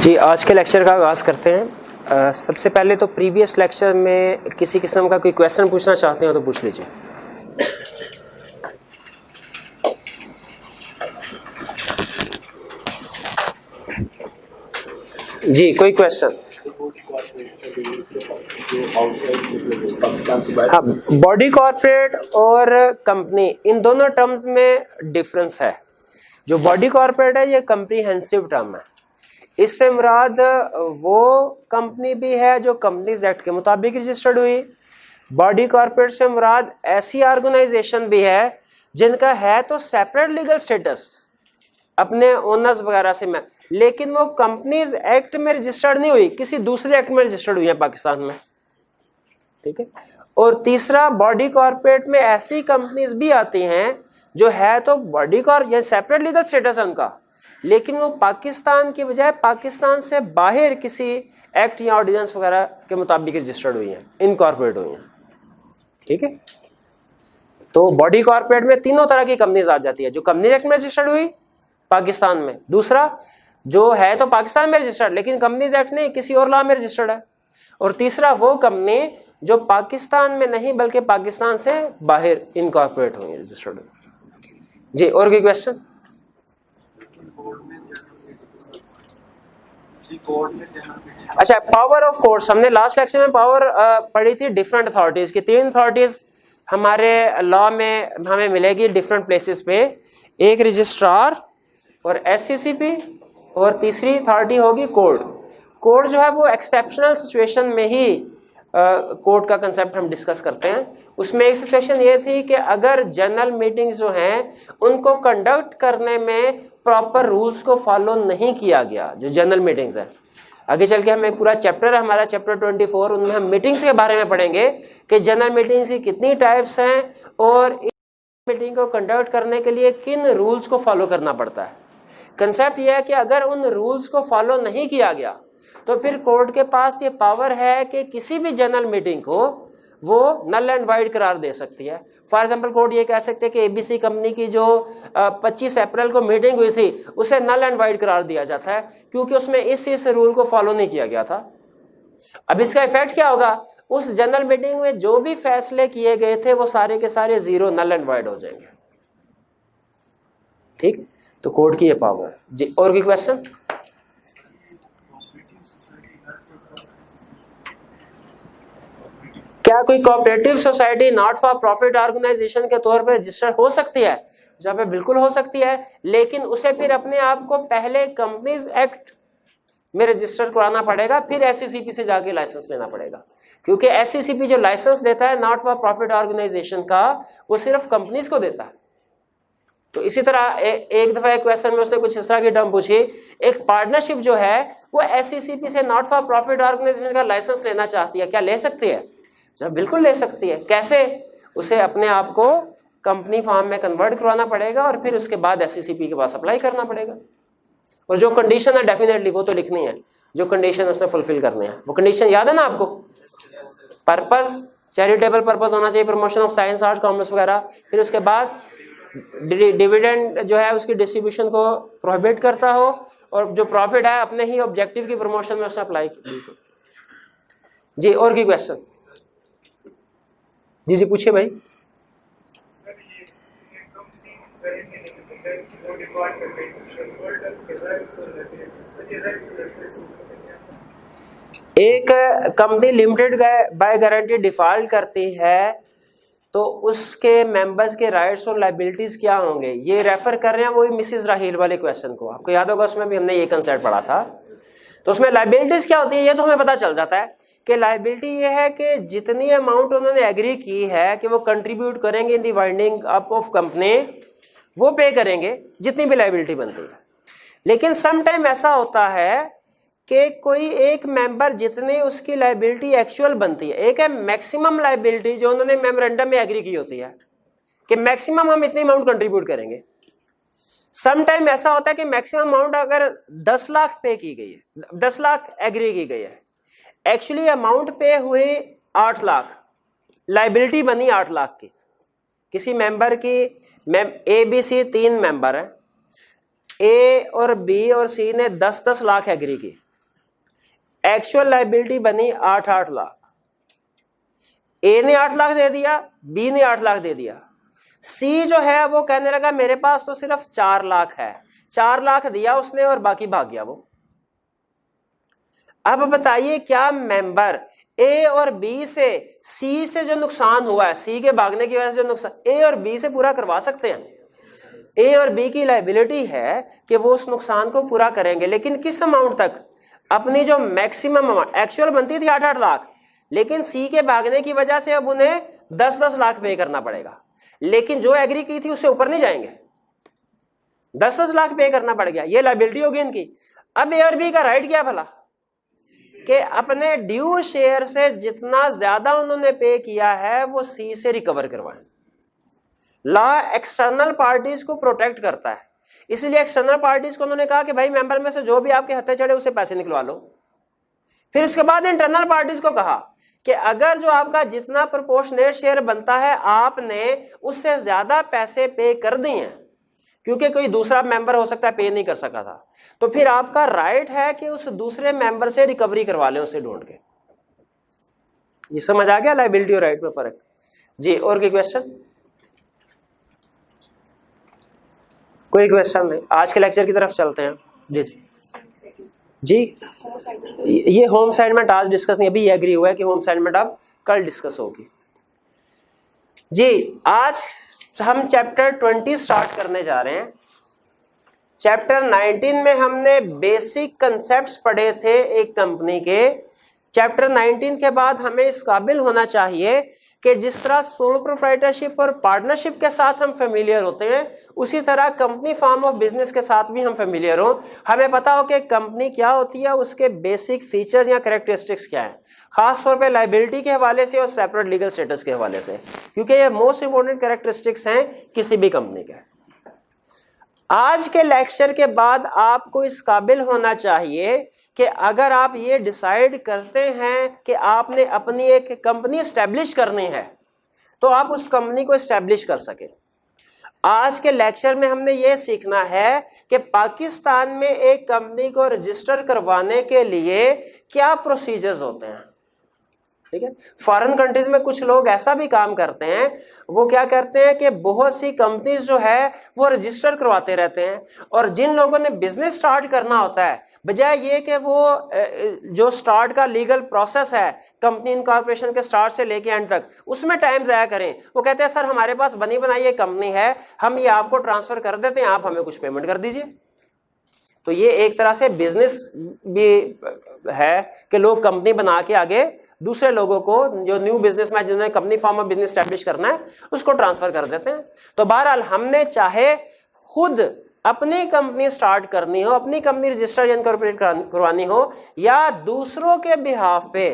जी, आज के लेक्चर का आगाज़ करते हैं। सबसे पहले तो प्रीवियस लेक्चर में किसी किस्म का कोई क्वेश्चन पूछना चाहते हो तो पूछ लीजिए। जी, कोई क्वेश्चन? हाँ, बॉडी कॉर्पोरेट और कंपनी इन दोनों टर्म्स में डिफरेंस है। जो बॉडी कॉर्पोरेट है ये कम्प्रीहेंसिव टर्म है। इससे मुराद वो कंपनी भी है जो कंपनीज एक्ट के मुताबिक रजिस्टर्ड हुई। बॉडी कॉर्पोरेट से मुराद ऐसी ऑर्गेनाइजेशन भी है जिनका है तो सेपरेट लीगल स्टेटस अपने ओनर्स वगैरह से, में लेकिन वो कंपनीज एक्ट में रजिस्टर्ड नहीं हुई, किसी दूसरे एक्ट में रजिस्टर्ड हुई है पाकिस्तान में। ठीक है। और तीसरा, बॉडी कॉर्पोरेट में ऐसी कंपनीज भी आती हैं जो है तो बॉडी कॉर्प या सेपरेट लीगल स्टेटस है उनका, लेकिन वो पाकिस्तान की बजाय पाकिस्तान से बाहर किसी एक्ट या ऑर्डिनेंस वगैरह के मुताबिक रजिस्टर्ड हुई हैं, इनकॉर्पोरेट हुई हैं। ठीक है। तो बॉडी कॉर्पोरेट में तीनों तरह की कंपनीज आ जाती है, जो कंपनीज एक्ट में रजिस्टर्ड हुई पाकिस्तान में, दूसरा जो है तो पाकिस्तान में रजिस्टर्ड लेकिन कंपनीज एक्ट नहीं किसी और लॉ में रजिस्टर्ड है, और तीसरा वो कंपनी जो पाकिस्तान में नहीं बल्कि पाकिस्तान से बाहर इनकॉर्पोरेट हुई है, रजिस्टर्ड। जी, और कोई क्वेश्चन? अच्छा, पावर ऑफ कोर्ट्स, हमने लास्ट लेक्चर में पावर पढ़ी थी डिफरेंट अथॉरिटीज की। तीन अथॉरिटीज हमारे लॉ में हमें मिलेगी डिफरेंट प्लेसेस पे, एक रजिस्ट्रार और एससीसीपी, और तीसरी अथॉरिटी होगी कोर्ट। कोर्ट जो है वो एक्सेप्शनल सिचुएशन में ही कोर्ट का कंसेप्ट हम डिस्कस करते हैं। उसमें एक सिचुएशन ये थी कि अगर जनरल मीटिंग्स जो हैं उनको कंडक्ट करने में प्रॉपर रूल्स को फॉलो नहीं किया गया, जो जनरल मीटिंग्स हैं। आगे चल के हमें पूरा चैप्टर है हमारा चैप्टर 24, उनमें हम मीटिंग्स के बारे में पढ़ेंगे कि जनरल मीटिंग्स की कितनी टाइप्स हैं और इस मीटिंग को कंडक्ट करने के लिए किन रूल्स को फॉलो करना पड़ता है। कंसेप्ट यह है कि अगर उन रूल्स को फॉलो नहीं किया गया तो फिर कोर्ट के पास ये पावर है कि किसी भी जनरल मीटिंग को वो नल एंड वाइड करार दे सकती है। फॉर एग्जांपल कोर्ट ये कह सकते हैं कि एबीसी कंपनी की जो 25 अप्रैल को मीटिंग हुई थी उसे नल एंड वाइड करार दिया जाता है क्योंकि उसमें इस रूल को फॉलो नहीं किया गया था। अब इसका इफेक्ट क्या होगा? उस जनरल मीटिंग में जो भी फैसले किए गए थे वो सारे के सारे जीरो, नल एंड वाइड हो जाएंगे। ठीक, तो कोर्ट की ये पावर। जी, और कोई क्वेश्चन? क्या कोई cooperative society not for profit organisation के तौर पर रजिस्टर हो सकती है? जहां पे बिल्कुल हो सकती है, लेकिन उसे फिर अपने आप को पहले कंपनीज एक्ट में रजिस्टर कराना पड़ेगा, फिर एससीसीपी से जाके लाइसेंस लेना पड़ेगा, क्योंकि एससीसीपी जो लाइसेंस देता है नॉट फॉर प्रॉफिट ऑर्गेनाइजेशन का, वो सिर्फ कंपनीज को देता है। तो इसी तरह एक दफा एक क्वेश्चन में उसने कुछ इस तरह की टर्म पूछी, एक पार्टनरशिप जो है वो एससीसीपी से नॉट फॉर प्रॉफिट ऑर्गेनाइजेशन का लाइसेंस लेना चाहती है, क्या ले सकती है? जब बिल्कुल ले सकती है। कैसे? उसे अपने आप को कंपनी फॉर्म में कन्वर्ट करवाना पड़ेगा और फिर उसके बाद एससीसीपी के पास अप्लाई करना पड़ेगा, और जो कंडीशन है डेफिनेटली वो तो लिखनी है, जो कंडीशन उसने फुलफिल करनी है। वो कंडीशन याद है ना आपको? पर्पस, चैरिटेबल पर्पस होना चाहिए, promotion of science art commerce वगैरह, फिर उसके बाद डिविडेंड जो है उसकी डिस्ट्रीब्यूशन को प्रोहिबिट करता हो, और जो प्रॉफिट है अपने ही ऑब्जेक्टिव की प्रमोशन में उसने अप्लाई की। जी, और की क्वेश्चन? जी पूछिए भाई। एक company limited by guarantee default करती है तो उसके मेंबर्स के राइट्स और लायबिलिटीज क्या होंगे? ये रेफर कर रहे हैं वही मिसिस राहील वाले क्वेश्चन को। आपको याद होगा उसमें भी हमने ये कंसेप्ट पढ़ा था। तो उसमें लायबिलिटीज क्या होती है ये तो हमें पता चल जाता है कि लायबिलिटी ये है कि जितनी अमाउंट उन्होंने एग्री की है कि वो कंट्रीब्यूट करेंगे इन दी वाइंडिंग अप ऑफ कंपनी, वो पे करेंगे जितनी भी लायबिलिटी बनती है। लेकिन सम टाइम ऐसा होता है कि कोई एक मेंबर जितने उसकी लायबिलिटी एक्चुअल बनती है, एक है मैक्सिमम लायबिलिटी जो उन्होंने मेमोरेंडम में एग्री की होती है कि मैक्सिमम हम इतनी अमाउंट कंट्रीब्यूट करेंगे। सम टाइम ऐसा होता है कि मैक्सिमम अमाउंट अगर 10 लाख पे की गई है, 10 लाख एग्री की गई है, एक्चुअली अमाउंट पे हुए 8 लाख, लायबिलिटी बनी 8 लाख की। किसी मेंबर की ए बी सी 3 मेंबर है, ए और बी और सी ने 10-10 लाख एग्री की, एक्चुअल लायबिलिटी बनी 8 लाख, ए ने 8 लाख दे दिया, बी ने 8 लाख दे दिया, सी जो है वो कहने लगा मेरे पास तो सिर्फ 4 लाख है, 4 लाख दिया उसने और बाकी भाग गया वो। अब बताइए क्या मेंबर ए और बी से सी से जो नुकसान हुआ है, सी के भागने की वजह से जो नुकसान, ए और बी से पूरा करवा सकते हैं? ए और बी की लायबिलिटी है कि वो उस नुकसान को पूरा करेंगे, लेकिन किस अमाउंट तक? अपनी जो मैक्सिमम अमाउंट एक्चुअल बनती थी 8-8 लाख, लेकिन सी के भागने की वजह से अब उन्हें 10-10 लाख पे करना पड़ेगा, लेकिन जो एग्री की थी उससे ऊपर नहीं जाएंगे, 10-10 लाख पे करना पड़ गया। ये लायबिलिटी होगी इनकी। अब ए और बी का राइट क्या भला कि अपने ड्यू शेयर से जितना ज्यादा उन्होंने पे किया है वो सी से रिकवर करवाएं। लॉ एक्सटर्नल पार्टीज को प्रोटेक्ट करता है, इसलिए एक्सटर्नल पार्टीज को उन्होंने कहा कि भाई मेंबर में से जो भी आपके हत्थे चढ़े उसे पैसे निकलवा लो। फिर उसके बाद इंटरनल पार्टीज को कहा कि अगर जो आपका जितना प्रोपोर्शनेट शेयर बनता है आपने उससे ज्यादा पैसे पे कर दिए हैं, क्योंकि कोई दूसरा मेंबर हो सकता है पे नहीं कर सका था, तो फिर आपका राइट है कि उस दूसरे मेंबर से रिकवरी करवा लें उसे ढूंढ के। ये समझ आ गया लायबिलिटी और राइट में फर्क? जी, और कोई क्वेश्चन? कोई क्वेश्चन नहीं? आज के लेक्चर की तरफ चलते हैं। जी जी जी, ये होम असाइनमेंट आज डिस्कस नहीं, अभी ये एग्री हुआ है कि होम असाइनमेंट अब कल डिस्कस होगी। जी, आज हम चैप्टर 20 स्टार्ट करने जा रहे हैं। चैप्टर 19 में हमने बेसिक कंसेप्ट्स पढ़े थे एक कंपनी के। चैप्टर 19 के बाद हमें इस काबिल होना चाहिए कि जिस तरह सोल प्रोप्राइटरशिप और पार्टनरशिप के साथ हम फेमिलियर होते हैं, उसी तरह कंपनी फॉर्म ऑफ बिजनेस के साथ भी हम फेमिलियर हो। हमें पता हो कि कंपनी क्या होती है, उसके बेसिक फीचर्स या कैरेक्टरिस्टिक्स क्या है, खास तौर पे लायबिलिटी के हवाले से और सेपरेट लीगल स्टेटस के हवाले से, क्योंकि ये मोस्ट इंपोर्टेंट कैरेक्टरिस्टिक्स हैं किसी भी कंपनी के। आज के लेक्चर के बाद आपको इस काबिल होना चाहिए कि अगर आप ये डिसाइड करते हैं कि आपने अपनी एक कंपनी एस्टेब्लिश करनी है तो आप उस कंपनी को एस्टेब्लिश कर सकें। आज के लेक्चर में हमने ये सीखना है कि पाकिस्तान में एक कंपनी को रजिस्टर करवाने के लिए क्या प्रोसीजर्स होते हैं। ठीक है, फॉरेन कंट्रीज में कुछ लोग ऐसा भी काम करते हैं, वो क्या करते हैं कि बहुत सी कंपनीज जो है वो रजिस्टर करवाते रहते हैं, और जिन लोगों ने बिजनेस स्टार्ट करना होता है, बजाय ये कि वो जो स्टार्ट का लीगल प्रोसेस है कंपनी इनकॉर्पोरेशन के स्टार्ट से लेके एंड तक, उसमें टाइम ज़ाया करें, वो कहते हैं सर हमारे पास बनी बनाई ये कंपनी है, हम ये आपको ट्रांसफर कर देते हैं, आप हमें कुछ पेमेंट कर दीजिए। तो ये एक तरह से बिजनेस भी है कि लोग कंपनी बना के आगे दूसरे लोगों को, जो न्यू बिजनेस में जिन्होंने company form of business establish करना है, उसको ट्रांसफर कर देते हैं। तो बहरहाल हमने चाहे खुद अपनी कंपनी स्टार्ट करनी हो, अपनी कंपनी रजिस्टर या इनकॉर्पोरेट करवानी हो, या दूसरों के बिहाफ पे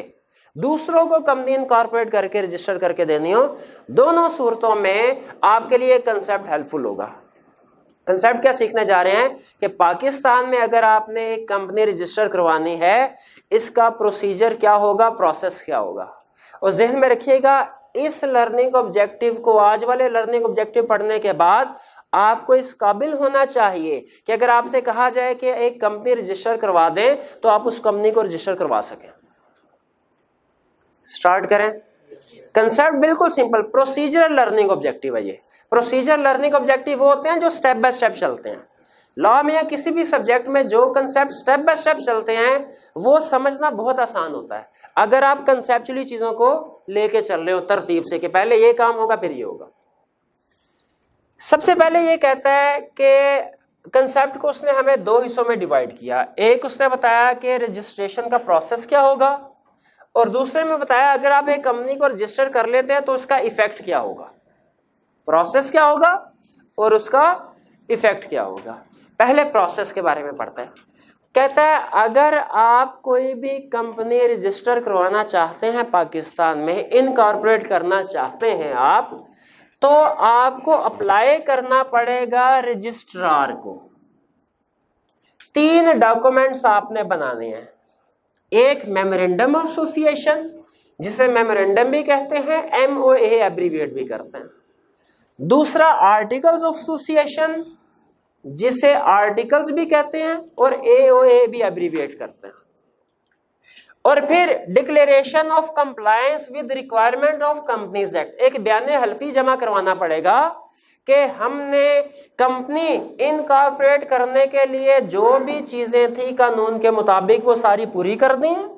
दूसरों को कंपनी इनकॉर्पोरेट करके रजिस्टर करके देनी हो, दोनों सूरतों में आपके लिए कंसेप्ट हेल्पफुल होगा। कंसेप्ट क्या सीखने जा रहे हैं कि पाकिस्तान में अगर आपने एक कंपनी रजिस्टर करवानी है, इसका प्रोसीजर क्या होगा, प्रोसेस क्या होगा। और ज़हन में रखिएगा, इस लर्निंग ऑब्जेक्टिव को, आज वाले लर्निंग ऑब्जेक्टिव पढ़ने के बाद आपको इस काबिल होना चाहिए कि अगर आपसे कहा जाए कि एक कंपनी रजिस्टर करवा दें तो आप उस कंपनी को रजिस्टर करवा सकें। स्टार्ट करें। कंसेप्ट बिल्कुल सिंपल, प्रोसीजरल लर्निंग ऑब्जेक्टिव है ये। प्रोसीजर लर्निंग ऑब्जेक्टिव वो होते हैं जो स्टेप बाय स्टेप चलते हैं। लॉ में या किसी भी सब्जेक्ट में जो कंसेप्ट स्टेप बाय स्टेप चलते हैं वो समझना बहुत आसान होता है, अगर आप कंसेप्चुअली चीजों को लेके चल रहे हो तरतीब से कि पहले ये काम होगा फिर ये होगा। सबसे पहले ये कहता है कि कंसेप्ट को उसने हमें दो हिस्सों में डिवाइड किया। एक उसने बताया कि रजिस्ट्रेशन का प्रोसेस क्या होगा, और दूसरे में बताया अगर आप एक कंपनी को रजिस्टर कर लेते हैं तो उसका इफेक्ट क्या होगा। प्रोसेस क्या होगा और उसका इफेक्ट क्या होगा। पहले प्रोसेस के बारे में पढ़ते हैं। कहता है अगर आप कोई भी कंपनी रजिस्टर करवाना चाहते हैं पाकिस्तान में, इनकॉर्पोरेट करना चाहते हैं आप, तो आपको अप्लाई करना पड़ेगा रजिस्ट्रार को। 3 डॉक्यूमेंट्स आपने बनाने हैं। एक मेमोरेंडम ऑफ एसोसिएशन, जिसे मेमोरेंडम भी कहते हैं, MOA एब्रीविएट भी करते हैं। दूसरा आर्टिकल्स ऑफ एसोसिएशन, जिसे आर्टिकल्स भी कहते हैं और AOA भी एब्रीविएट करते हैं। और फिर declaration of compliance with requirement of companies act, एक बयान हल्फी जमा करवाना पड़ेगा कि हमने कंपनी इनकॉर्पोरेट करने के लिए जो भी चीजें थी कानून के मुताबिक वो सारी पूरी कर दी हैं,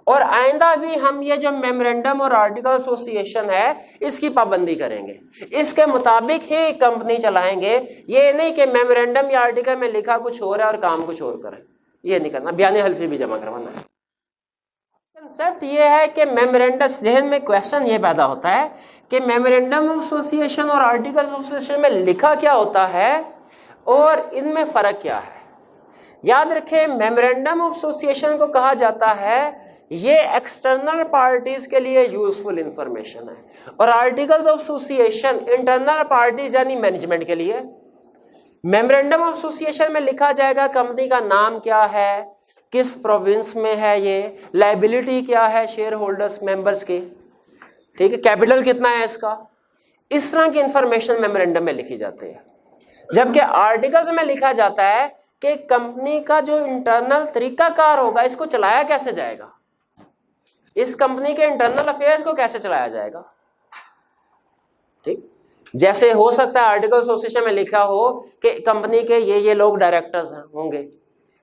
और आइंदा भी हम ये जो मेमोरेंडम और आर्टिकल एसोसिएशन है इसकी पाबंदी करेंगे, इसके मुताबिक ही कंपनी चलाएंगे। ये नहीं कि मेमोरेंडम या आर्टिकल में लिखा कुछ और है और काम कुछ और करें, ये नहीं करना, बयान हल्फी भी जमा करवाना है। कंसेप्ट ये है कि मेमोरेंडम, जहन में क्वेश्चन ये पैदा होता है कि मेमोरेंडम ऑफ एसोसिएशन और आर्टिकल एसोसिएशन में लिखा क्या होता है और इनमें फर्क क्या है। याद रखें, मेमोरेंडम ऑफ एसोसिएशन को कहा जाता है ये एक्सटर्नल पार्टीज के लिए यूजफुल इंफॉर्मेशन है, और articles of association internal parties यानी मैनेजमेंट के लिए। मेमोरेंडम ऑफ एसोसिएशन में लिखा जाएगा कंपनी का नाम क्या है, किस प्रोविंस में है, ये लायबिलिटी क्या है शेयर होल्डर्स मेंबर्स की, ठीक है, कैपिटल कितना है इसका, इस तरह की इंफॉर्मेशन मेमोरेंडम में लिखी जाती है। जबकि आर्टिकल्स में लिखा जाता है कि कंपनी का जो इंटरनल तरीकाकार होगा, इसको चलाया कैसे जाएगा, इस कंपनी के इंटरनल अफेयर्स को कैसे चलाया जाएगा। ठीक, जैसे हो सकता है आर्टिकल एसोसिएशन में लिखा हो कि कंपनी के ये लोग डायरेक्टर्स होंगे,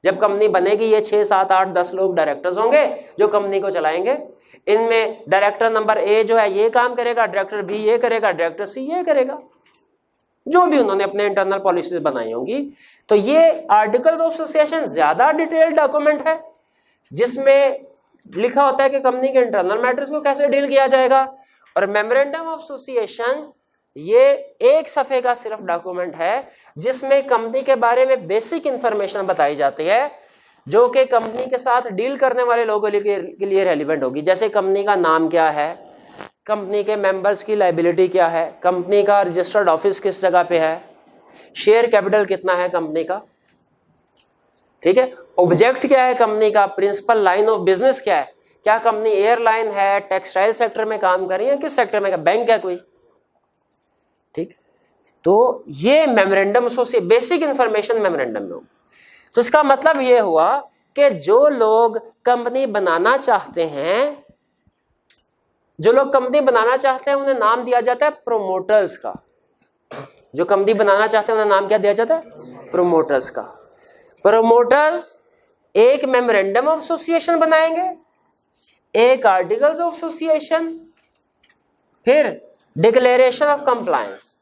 जब कंपनी बनेगी ये 6, 7, 8, 10 लोग डायरेक्टर्स होंगे जो कंपनी को चलाएंगे। इनमें डायरेक्टर नंबर ए जो है ये काम करेगा, डायरेक्टर बी ये करेगा, डायरेक्टर सी ये करेगा, जो भी उन्होंने अपने इंटरनल पॉलिसीज बनाई होंगी। तो ये आर्टिकल ऑफ एसोसिएशन ज्यादा डिटेल्ड डॉक्यूमेंट है जिसमें लिखा होता है कि कंपनी के इंटरनल मैटर्स को कैसे डील किया जाएगा। और मेमोरेंडम ऑफ एसोसिएशन ये एक सफे का सिर्फ डॉक्यूमेंट है जिसमें कंपनी के बारे में बेसिक इंफॉर्मेशन बताई जाती है जो कि कंपनी के साथ डील करने वाले लोगों के लिए रेलिवेंट होगी। जैसे कंपनी का नाम क्या है, कंपनी के मेंबर्स की लायबिलिटी क्या है, कंपनी का रजिस्टर्ड ऑफिस किस जगह पे है, शेयर कैपिटल कितना है कंपनी का, ठीक है, ऑब्जेक्ट क्या है कंपनी का, प्रिंसिपल लाइन ऑफ बिजनेस क्या है, क्या कंपनी एयरलाइन है, टेक्सटाइल सेक्टर में काम कर रही है, किस सेक्टर में, बैंक है कोई, ठीक। तो ये मेमोरेंडम से बेसिक इंफॉर्मेशन मेमोरेंडम में हो। तो इसका मतलब ये हुआ कि जो लोग कंपनी बनाना चाहते हैं, जो लोग कंपनी बनाना चाहते हैं उन्हें नाम दिया जाता है प्रोमोटर्स का। जो कंपनी बनाना चाहते हैं उन्हें नाम क्या दिया जाता है, प्रोमोटर्स का। प्रोमोटर्स एक मेमोरेंडम ऑफ एसोसिएशन बनाएंगे, एक आर्टिकल्स ऑफ एसोसिएशन, फिर डिक्लेरेशन ऑफ कंप्लायंस,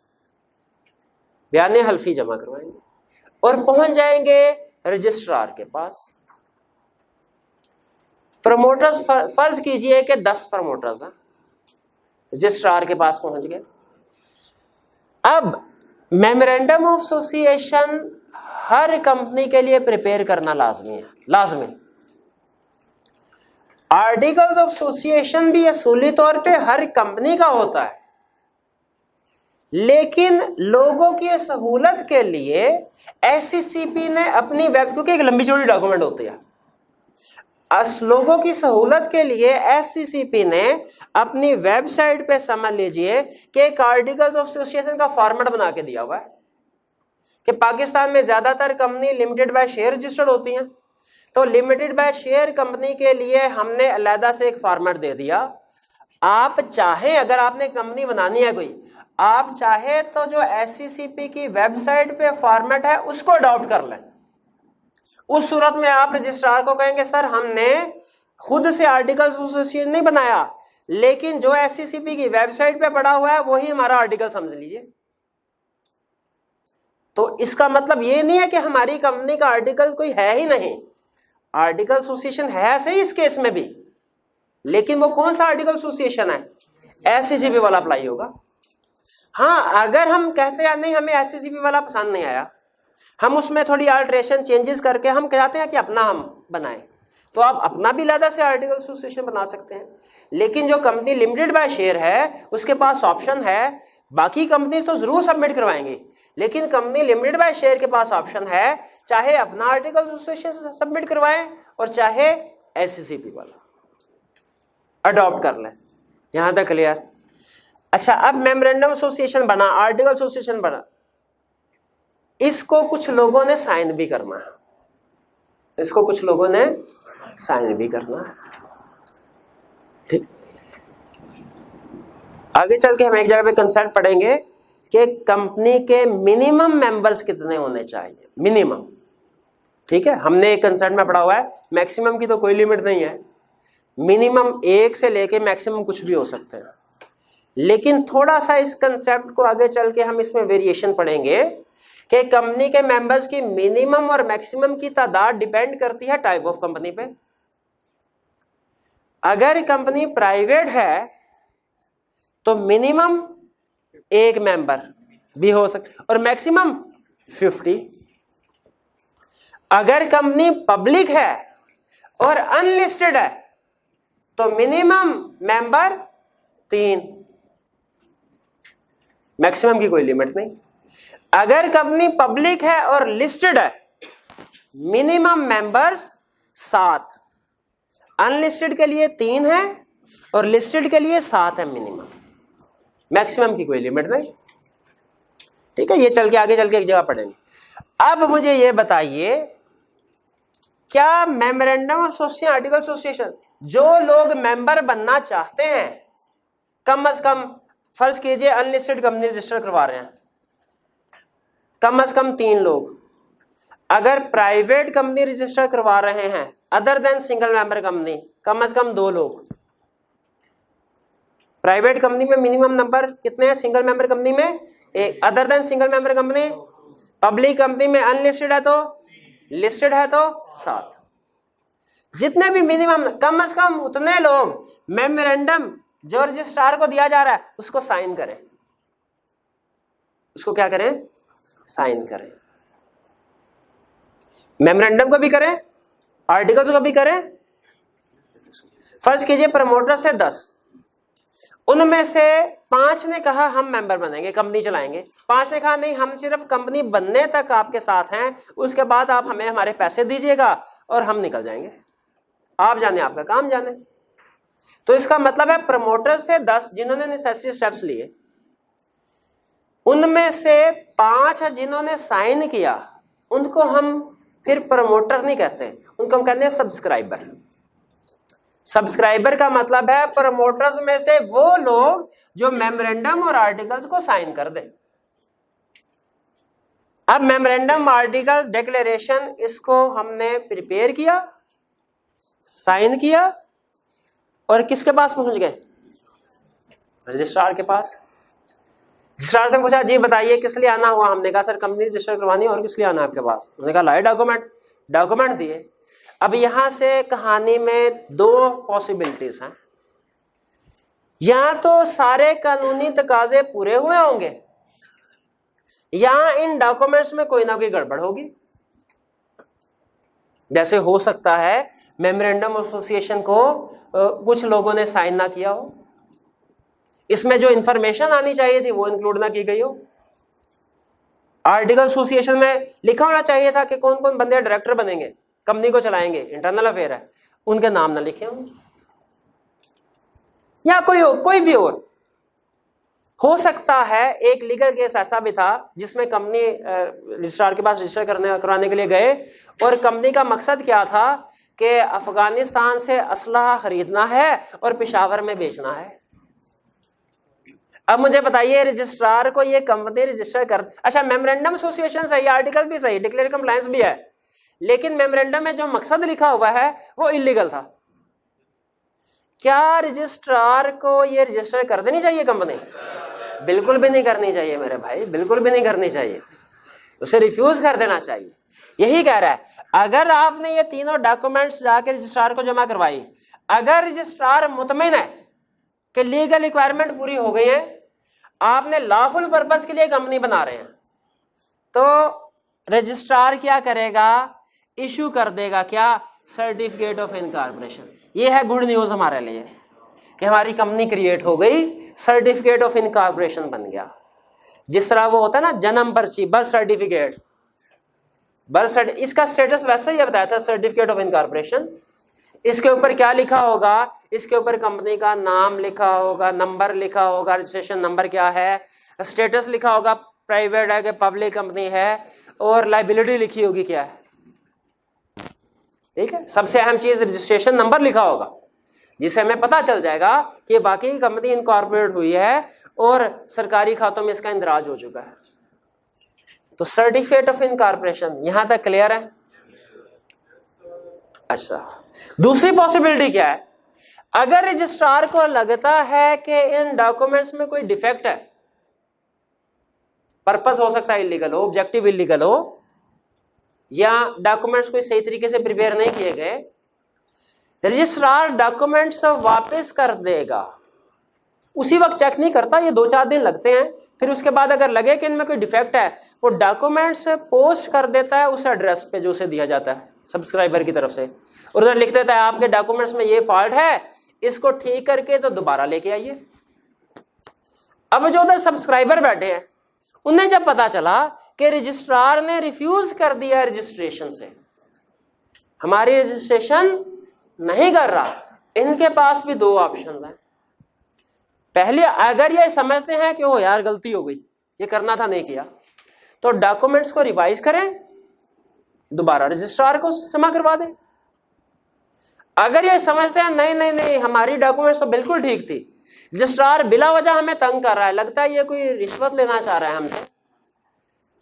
बयान हल्फी जमा करवाएंगे और पहुंच जाएंगे रजिस्ट्रार के पास। प्रोमोटर्स, फर्ज कीजिए कि 10 प्रोमोटर्स हैं, रजिस्ट्रार के पास पहुंच गए। अब memorandum of association her company के लिए प्रिपेयर करना लाजमी है, लाजमी। आर्टिकल्स ऑफ एसोसिएशन भी असूली तौर पे हर कंपनी का होता है, लेकिन लोगों की सहूलत के लिए एससीसीपी ने अपनी वेब, क्योंकि एक लंबी चौड़ी डॉक्यूमेंट होती है, लोगों की सहूलत के लिए एससीसीपी ने अपनी वेबसाइट पे समझ लीजिए कि एक आर्टिकल्स ऑफ एसोसिएशन का फॉर्मेट बना के दिया हुआ है कि पाकिस्तान में ज्यादातर company limited by share registered होती हैं, तो लिमिटेड बाय शेयर कंपनी के लिए हमने अलग से एक फॉर्मेट दे दिया। आप चाहे, अगर आपने कंपनी बनानी है कोई, आप चाहे तो जो एससीसीपी की वेबसाइट पे फॉर्मेट है उसको अडॉप्ट कर लें। उस सूरत में आप रजिस्ट्रार को कहेंगे सर हमने खुद से आर्टिकल्स एसोसिएशन नहीं बनाया, लेकिन जो एससीसीपी की वेबसाइट पे पड़ा हुआ है वही हमारा आर्टिकल समझ लीजिए। तो इसका मतलब ये नहीं है कि हमारी कंपनी का आर्टिकल कोई है ही नहीं, आर्टिकल एसोसिएशन है सही इस केस में भी, लेकिन वो कौन सा आर्टिकल एसोसिएशन है, एससीसीपी वाला अप्लाई होगा। हाँ, अगर हम कहते हैं नहीं हमें एससीसीपी वाला पसंद नहीं आया, हम उसमें थोड़ी अल्ट्रेशन चेंजेस करके हम चाहते हैं कि अपना हम बनाएं, तो आप अपना भी लादा से आर्टिकल एसोसिएशन बना सकते हैं। लेकिन जो कंपनी लिमिटेड बाय शेयर है उसके पास ऑप्शन है, बाकी कंपनीज तो जरूर सबमिट करवाएंगी, लेकिन कंपनी लिमिटेड बाय शेयर के पास ऑप्शन है चाहे अपना आर्टिकल एसोसिएशन सबमिट करवाएं और चाहे एससीसीपी वाला अडॉप्ट कर लें। यहां तक क्लियर। अच्छा, अब मेमोरेंडम एसोसिएशन बना, आर्टिकल एसोसिएशन बना, इसको कुछ लोगों ने साइन भी करना है, इसको कुछ लोगों ने साइन भी करना है। आगे चल के हम एक जगह पे कंसेप्ट पढ़ेंगे कि कंपनी के मिनिमम मेंबर्स कितने होने चाहिए, मिनिमम। ठीक है, हमने एक कंसेप्ट में पढ़ा हुआ है, मैक्सिमम की तो कोई लिमिट नहीं है, मिनिमम 1 से लेके मैक्सिमम कुछ भी हो सकते हैं। लेकिन थोड़ा सा इस कंसेप्ट को आगे चल के हम इसमें वेरिएशन पढ़ेंगे कि कंपनी के मेंबर्स की मिनिमम और मैक्सिमम की तादाद डिपेंड करती है टाइप ऑफ कंपनी पे। अगर कंपनी प्राइवेट है तो मिनिमम 1 मेंबर भी हो सकता और मैक्सिमम 50। अगर कंपनी पब्लिक है और अनलिस्टेड है तो मिनिमम मेंबर 3, मैक्सिमम की कोई लिमिट नहीं। अगर कंपनी पब्लिक है और लिस्टेड है मिनिमम मेंबर्स 7, अनलिस्टेड के लिए 3 है और लिस्टेड के लिए 7 है मिनिमम, मैक्सिमम की कोई लिमिट नहीं। ठीक है, ये चल के आगे चल के एक जगह पढ़ेंगे। अब मुझे ये बताइए, क्या memorandum of association, article association, जो लोग मेंबर बनना चाहते हैं, कम से कम फर्ज कीजिए अनलिस्टेड कंपनी रजिस्टर करवा रहे हैं, कम से कम 3 लोग। अगर प्राइवेट कंपनी रजिस्टर करवा रहे हैं other than single member company, कम से कम 2 लोग। प्राइवेट कंपनी में मिनिमम नंबर कितने हैं, सिंगल मेंबर कंपनी में 1, other than single member company, public company में अनलिस्टेड है तो, लिस्टेड है तो 7। जितने भी मिनिमम, कम से कम उतने लोग मेमोरेंडम जो रजिस्ट्रार को दिया जा रहा है उसको साइन करें। उसको क्या करें, साइन करें। मेमोरेंडम को भी करें, आर्टिकल्स को भी करें। फर्ज कीजिए प्रमोटर से 10, उनमें से 5 ने कहा हम मेंबर बनेंगे, कंपनी चलाएंगे। 5 ने कहा नहीं, हम सिर्फ कंपनी बनने तक आपके साथ हैं, उसके बाद आप हमें हमारे पैसे दीजिएगा और हम निकल जाएंगे, आप जाने आपका काम जाने। तो इसका मतलब है प्रमोटर से 10 जिन्होंने नेसेसरी स्टेप्स लिए, उनमें से 5 जिन्होंने साइन किया, उनको हम फिर प्रमोटर नहीं कहते, उनको हम कहते हैं सब्सक्राइबर। सब्सक्राइबर का मतलब है प्रमोटर्स में से वो लोग जो मेमोरेंडम और आर्टिकल्स को साइन कर दे। अब मेमोरेंडम, आर्टिकल्स, डिक्लेरेशन, इसको हमने प्रिपेयर किया, साइन किया और किसके पास पहुंच गए, रजिस्ट्रार के पास। रजिस्ट्रार से पूछा जी बताइए किस लिए आना हुआ, हमने कहा सर कंपनी रजिस्टर करवानी है, और किस लिए आना आपके पास, उन्होंने कहा लाए डॉक्यूमेंट, डॉक्यूमेंट दिए। अब यहां से कहानी में 2 पॉसिबिलिटीज हैं, या तो सारे कानूनी तकाजे पूरे हुए होंगे या इन डॉक्यूमेंट्स में कोई ना कोई गड़बड़ होगी। जैसे हो सकता है मेमोरेंडम एसोसिएशन को कुछ लोगों ने साइन ना किया हो, इसमें जो इंफॉर्मेशन आनी चाहिए थी वो इंक्लूड ना की गई हो। आर्टिकल एसोसिएशन में लिखा होना चाहिए था कि कौन कौन बंदे डायरेक्टर बनेंगे, कंपनी को चलाएंगे, इंटरनल अफेयर है, उनके नाम ना लिखे होंगे, या कोई भी और हो सकता है। एक लीगल केस ऐसा भी था जिसमें कंपनी रजिस्ट्रार के पास रजिस्टर करवाने के लिए गए और कंपनी का मकसद क्या था कि अफगानिस्तान से असलहा खरीदना है और पेशावर में बेचना है। अब मुझे बताइए रजिस्ट्रार को ये कंपनी रजिस्टर कर, अच्छा मेमोरेंडम एसोसिएशन सही, आर्टिकल भी सही, डिक्लेयर कंप्लायंस भी है, लेकिन मेमोरेंडम में जो मकसद लिखा हुआ है वो इलीगल था। क्या रजिस्ट्रार को ये रजिस्टर कर देनी चाहिए कंपनी? बिल्कुल भी नहीं करनी चाहिए मेरे भाई, बिल्कुल भी नहीं करनी चाहिए, उसे रिफ्यूज कर देना चाहिए। यही कह रहा है, अगर आपने ये तीनों डॉक्यूमेंट्स जाके रजिस्ट्रार को जमा करवाई, अगर रजिस्ट्रार मुतमिन है कि लीगल रिक्वायरमेंट पूरी हो गई है, आपने लॉफुल पर्पस के लिए कंपनी बना रहे हैं, तो रजिस्ट्रार क्या करेगा, इशू कर देगा क्या, सर्टिफिकेट ऑफ इनकॉर्पोरेशन। ये है गुड न्यूज हमारे लिए कि हमारी कंपनी क्रिएट हो गई, सर्टिफिकेट ऑफ इनकॉर्पोरेशन बन गया। जिस तरह वो होता है ना जन्म पर्ची, बर्थ सर्टिफिकेट, इसका स्टेटस वैसे ही बताया था, सर्टिफिकेट ऑफ इनकॉर्पोरेशन। इसके ऊपर क्या लिखा होगा, इसके ऊपर कंपनी का नाम लिखा होगा, नंबर लिखा होगा, रजिस्ट्रेशन नंबर क्या है, स्टेटस लिखा होगा, प्राइवेट है कि पब्लिक कंपनी है, और लाइबिलिटी लिखी होगी क्या है। ठीक है, सबसे अहम चीज रजिस्ट्रेशन नंबर लिखा होगा। जिससे हमें पता चल जाएगा कि वाकई कंपनी इनकॉर्पोरेट हुई है और सरकारी खातों में इसका इंदराज हो चुका है। तो सर्टिफिकेट ऑफ इनकॉर्पोरेशन, यहां तक क्लियर है? अच्छा, दूसरी पॉसिबिलिटी क्या है? अगर रजिस्ट्रार को लगता है कि इन डॉक्यूमेंट्स में कोई डिफेक्ट है, पर्पस हो सकता है इलीगल हो, ऑब्जेक्टिव इलीगल हो, या डॉक्यूमेंट्स कोई सही तरीके से प्रिपेयर नहीं किए गए, रजिस्ट्रार डॉक्यूमेंट्स वापस कर देगा। उसी वक्त चेक नहीं करता, ये 2-4 दिन लगते हैं। फिर उसके बाद अगर लगे कि इनमें कोई डिफेक्ट है, वो डॉक्यूमेंट्स पोस्ट कर देता है उस एड्रेस पे जो उसे दिया जाता है सब्सक्राइबर की तरफ से, और उधर लिख देता है आपके डॉक्यूमेंट्स में ये फॉल्ट है, इसको ठीक करके तो दोबारा लेके आइए। अब जो उधर सब्सक्राइबर बैठे हैं, उन्हें जब पता चला कि रजिस्ट्रार ने रिफ्यूज कर दिया रजिस्ट्रेशन से, हमारी रजिस्ट्रेशन नहीं कर रहा, इनके पास भी 2 ऑप्शन हैं। पहले अगर ये समझते हैं कि ओ यार गलती हो गई, ये करना था नहीं किया, तो डॉक्यूमेंट्स को रिवाइज करें, दोबारा रजिस्ट्रार को जमा करवा दें। अगर ये समझते हैं नहीं नहीं नहीं हमारी डॉक्यूमेंट्स तो बिल्कुल ठीक थी, रजिस्ट्रार बिला वजह हमें तंग कर रहा है, लगता है ये कोई रिश्वत लेना चाह रहा है हमसे,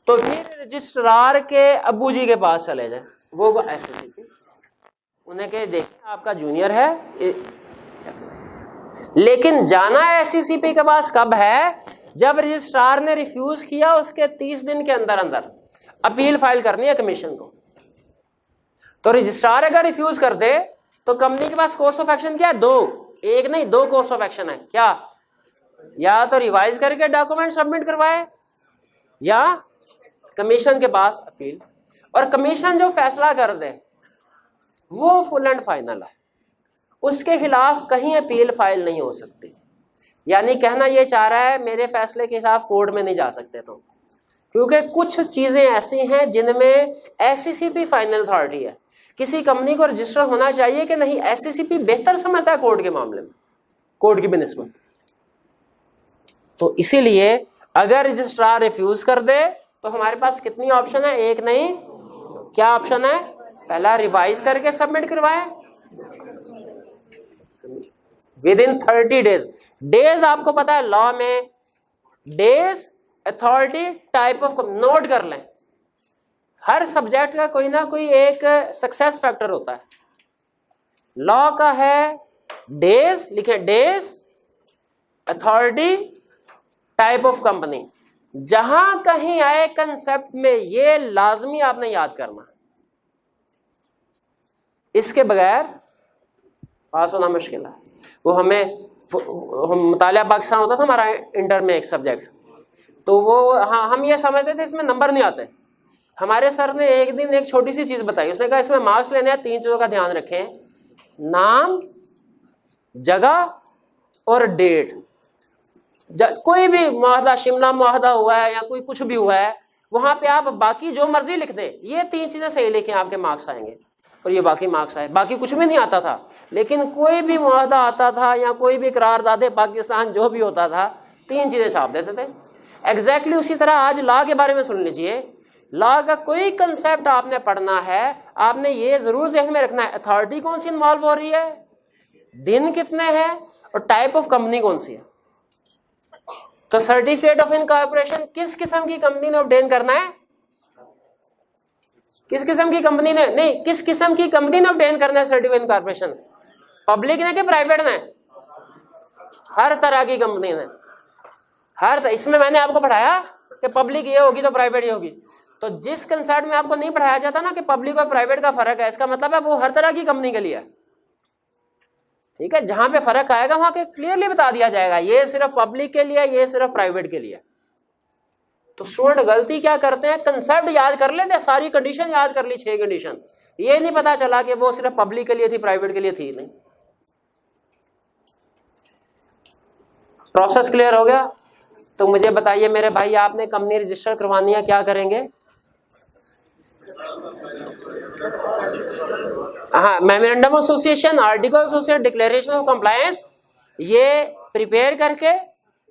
तो फिर रजिस्ट्रार के अब्बू जी के पास चले जाए, वो SCCP, उन्हें कहे देखें आपका जूनियर है। लेकिन जाना SCCP के पास कब है? जब रजिस्ट्रार ने रिफ्यूज किया उसके 30 दिन के अंदर अंदर अपील फाइल करनी है कमीशन को। तो रजिस्ट्रार अगर रिफ्यूज कर दे तो कंपनी के पास कोर्स ऑफ एक्शन क्या है? 2, एक नहीं 2 कोर्स ऑफ एक्शन है। क्या? या तो रिवाइज करके डॉक्यूमेंट सबमिट करवाए, या कमीशन के पास अपील, और कमीशन जो फैसला कर दे वो फुल एंड फाइनल है, उसके खिलाफ कहीं अपील फाइल नहीं हो सकती। यानी कहना यह चाह रहा है मेरे फैसले के खिलाफ कोर्ट में नहीं जा सकते तो, क्योंकि कुछ चीजें ऐसी हैं जिनमें SCCP फाइनल अथॉरिटी है। किसी कंपनी को रजिस्टर होना चाहिए कि नहीं, SCCP बेहतर समझता है कोर्ट के मामले में, कोर्ट की बिनिस्बत। तो इसीलिए अगर रजिस्ट्रार रिफ्यूज कर दे तो हमारे पास कितनी ऑप्शन है? एक नहीं, क्या ऑप्शन है? पहला रिवाइज करके सबमिट करवाएं विदिन 30 डेज। आपको पता है लॉ में days, authority, type of, note कर लें, हर सब्जेक्ट का कोई ना कोई एक सक्सेस फैक्टर होता है। लॉ का है डेज, लिखे days, authority, type of company. जहां कहीं आए कंसेप्ट में ये लाजमी आपने याद करना, इसके बगैर पास होना मुश्किल है। वो हमें मुतालिया पाकिस्तान होता था हमारा इंटर में एक सब्जेक्ट, तो वो हम ये समझते थे इसमें नंबर नहीं आते। हमारे सर ने एक दिन एक छोटी सी चीज बताई, उसने कहा इसमें मार्क्स लेने हैं, 3 चीजों का ध्यान रखें, नाम, जगह और डेट। कोई भी मुआहदा, शिमला मुआहदा हुआ है या कोई कुछ भी हुआ है, वहां पे आप बाकी जो मर्जी लिख दें, ये 3 चीजें सही लिखें, आपके मार्क्स आएंगे। और ये बाकी मार्क्स आए, बाकी कुछ भी नहीं आता था, लेकिन कोई भी मुआहदा आता था या कोई भी करारदादे पाकिस्तान जो भी होता था, 3 चीजें छाप देते थे। एग्जैक्टली उसी तरह आज लॉ के बारे में सुन लीजिए। लॉ का कोई कंसेप्ट आपने पढ़ना है, आपने ये जरूर ज़हन में रखना है अथॉरिटी कौन सी इन्वॉल्व हो रही है, दिन कितने हैं, और टाइप ऑफ कंपनी कौन सी है। तो सर्टिफिकेट ऑफ इनकॉर्पोरेशन किस किस्म की कंपनी ने ऑब्टेन करना है? किस किस्म की कंपनी ने, नहीं, किस किस्म की कंपनी ने ऑब्टेन करना है सर्टिफिकेट इनकॉर्पोरेशन? पब्लिक ने कि प्राइवेट ने? हर तरह की कंपनी ने, इसमें मैंने आपको पढ़ाया कि पब्लिक ये होगी तो प्राइवेट ये होगी। तो जिस कंसेप्ट में आपको नहीं पढ़ाया जाता ना कि पब्लिक और प्राइवेट का फर्क है, इसका मतलब है वो हर तरह की कंपनी के लिए है। ठीक है, जहां पे फर्क आएगा वहां के क्लियरली बता दिया जाएगा, ये सिर्फ पब्लिक के लिए, ये सिर्फ प्राइवेट के लिए। तो स्टूडेंट गलती क्या करते हैं, कंसेप्ट याद कर लेते, सारी कंडीशन याद कर ली, 6 कंडीशन, ये नहीं पता चला कि वो सिर्फ पब्लिक के लिए थी, प्राइवेट के लिए थी नहीं। प्रोसेस क्लियर हो गया? तो मुझे बताइए मेरे भाई, आपने कंपनी रजिस्टर करवानी है, क्या करेंगे? हाँ, memorandum of association, article of association, declaration of compliance, ये प्रिपेयर करके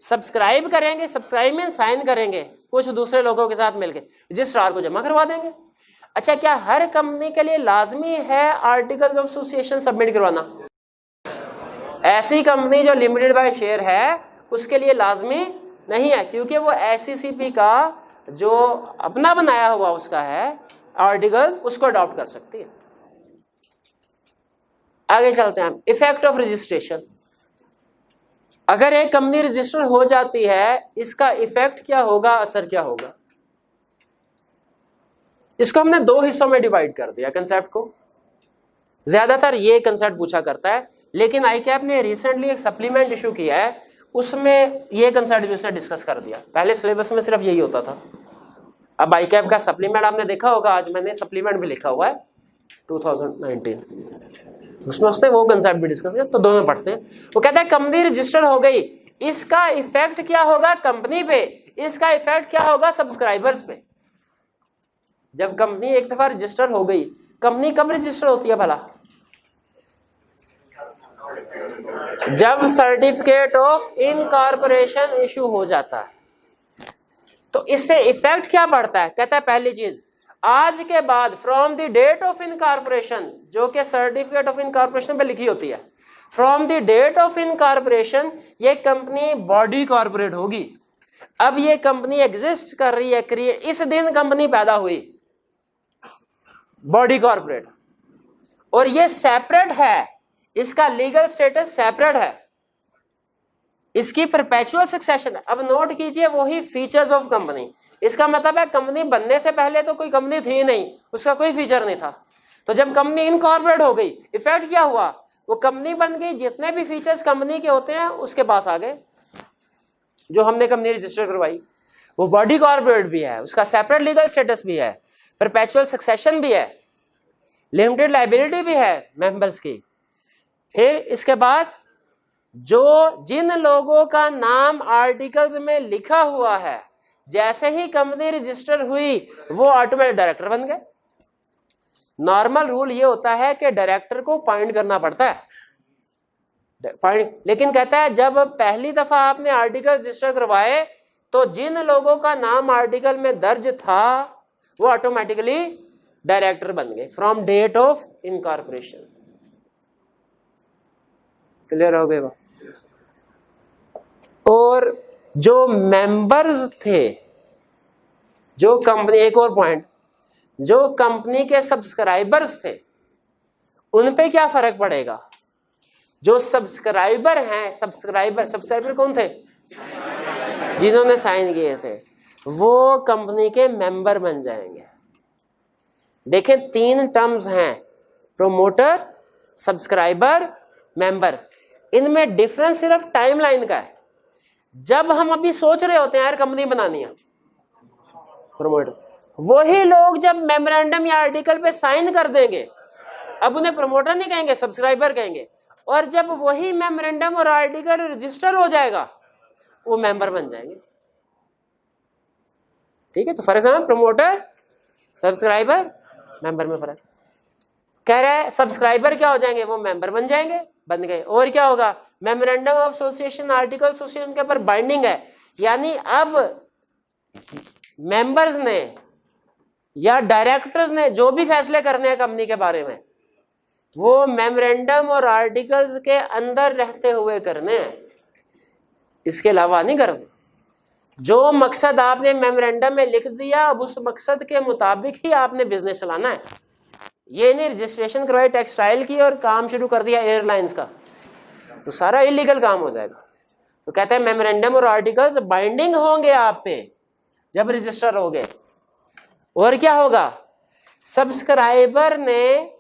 सब्सक्राइब करेंगे, सब्सक्राइब में साइन करेंगे कुछ दूसरे लोगों के साथ मिलके, रजिस्ट्रार को जमा करवा देंगे। अच्छा, क्या हर कंपनी के लिए लाजमी है आर्टिकल ऑफ एसोसिएशन सबमिट करवाना? ऐसी कंपनी जो लिमिटेड बाय शेयर है उसके लिए लाजमी नहीं है, क्योंकि वो SECP का जो अपना बनाया हुआ उसका है आर्टिकल उसको अडॉप्ट कर सकती है। आगे चलते हैं हम, इफेक्ट ऑफ रजिस्ट्रेशन। अगर एक कंपनी रजिस्टर हो जाती है इसका इफेक्ट क्या होगा, असर क्या होगा। इसको हमने दो हिस्सों में डिवाइड कर दिया कंसेप्ट को। ज्यादातर ये कंसेप्ट पूछा करता है, लेकिन ICAP ने रिसेंटली एक सप्लीमेंट इशू किया है, उसमें ये कंसेप्ट भी उसने डिस्कस कर दिया। पहले सिलेबस में सिर्फ यही होता था। अब ICAP का सप्लीमेंट आपने देखा होगा, आज मैंने सप्लीमेंट भी लिखा हुआ है 2019, उसमें उसने वो कंसेप्ट भी डिस्कस किया। तो दोनों पढ़ते हैं। वो कहता है कंपनी रजिस्टर हो गई, इसका इफेक्ट क्या होगा कंपनी पे, इसका इफेक्ट क्या होगा सब्सक्राइबर्स पे। जब कंपनी एक दफा रजिस्टर हो गई, कंपनी कब रजिस्टर होती है भला, जब सर्टिफिकेट ऑफ इनकॉर्पोरेशन इशू हो जाता है। तो इससे इफेक्ट क्या पड़ता है, कहता है पहली चीज आज के बाद from the date of incorporation, जो कि सर्टिफिकेट ऑफ इनकॉर्पोरेशन पे लिखी होती है, from the date of incorporation ये कंपनी बॉडी कॉर्पोरेट होगी। अब ये कंपनी एग्जिस्ट कर रही है, क्रिएट, इस दिन कंपनी पैदा हुई बॉडी कॉर्पोरेट, और ये सेपरेट है, इसका लीगल स्टेटस सेपरेट है, इसकी परपेचुअल सक्सेशन है। अब नोट कीजिए वही फीचर्स ऑफ कंपनी, इसका मतलब है कंपनी बनने से पहले तो कोई कंपनी थी नहीं, उसका कोई फीचर नहीं था। तो जब कंपनी इनकॉर्पोरेट हो गई, इफेक्ट क्या हुआ, वो कंपनी बन गई, जितने भी फीचर्स कंपनी के होते हैं उसके पास आ गए। जो हमने कंपनी रजिस्टर करवाई वो बॉडी कॉर्पोरेट भी है, उसका सेपरेट लीगल स्टेटस भी है, परपेचुअल सक्सेशन भी है, लिमिटेड लायबिलिटी भी है मेंबर्स की। फिर इसके बाद जो जिन लोगों का नाम आर्टिकल्स में लिखा हुआ है, जैसे ही कंपनी रजिस्टर हुई वो ऑटोमेटिक डायरेक्टर बन गए। नॉर्मल रूल ये होता है कि डायरेक्टर को अपॉइंट करना पड़ता है, लेकिन कहता है जब पहली दफा आपने आर्टिकल रजिस्टर करवाए तो जिन लोगों का नाम आर्टिकल में दर्ज था वो ऑटोमेटिकली डायरेक्टर बन गए from date of incorporation. Clear हो गए? और जो मेंबर्स थे, जो कंपनी, एक और पॉइंट, जो कंपनी के सब्सक्राइबर्स थे उन पे क्या फर्क पड़ेगा। जो सब्सक्राइबर हैं, सब्सक्राइबर कौन थे, जिन्होंने साइन किए थे, वो कंपनी के मेंबर बन जाएंगे। देखें 3 टर्म्स हैं, प्रोमोटर, सब्सक्राइबर, मेंबर। इनमें डिफरेंस सिर्फ टाइमलाइन का है। जब हम अभी सोच रहे होते हैं यार कंपनी बनानी है, प्रोमोटर, वही लोग जब मेमोरेंडम या आर्टिकल पे साइन कर देंगे, अब उन्हें प्रोमोटर नहीं कहेंगे, सब्सक्राइबर कहेंगे। और जब वही मेमोरेंडम और आर्टिकल रजिस्टर हो जाएगा वो मेंबर बन जाएंगे। ठीक है, तो फर्क है प्रोमोटर, सब्सक्राइबर, मेंबर में फर्क। कह रहे हैं सब्सक्राइबर क्या हो जाएंगे, वो मेंबर बन जाएंगे, बन गए। और क्या होगा, memorandum of association, article association के ऊपर बाइंडिंग है, यानी अब मेंबर्स ने या डायरेक्टर्स ने जो भी फैसले करने हैं कंपनी के बारे में वो मेमोरेंडम और आर्टिकल्स के अंदर रहते हुए करने हैं, इसके अलावा नहीं करने। जो मकसद आपने मेमोरेंडम में लिख दिया, अब उस मकसद के मुताबिक ही आपने बिजनेस चलाना है। ये नहीं रजिस्ट्रेशन करवाई टेक्सटाइल की और काम शुरू कर दिया एयरलाइंस का, तो सारा इलीगल काम हो जाएगा। तो कहते हैं मेमोरेंडम और आर्टिकल्स बाइंडिंग होंगे आप पे जब रजिस्टर हो गए। और क्या होगा, सब्सक्राइबर ने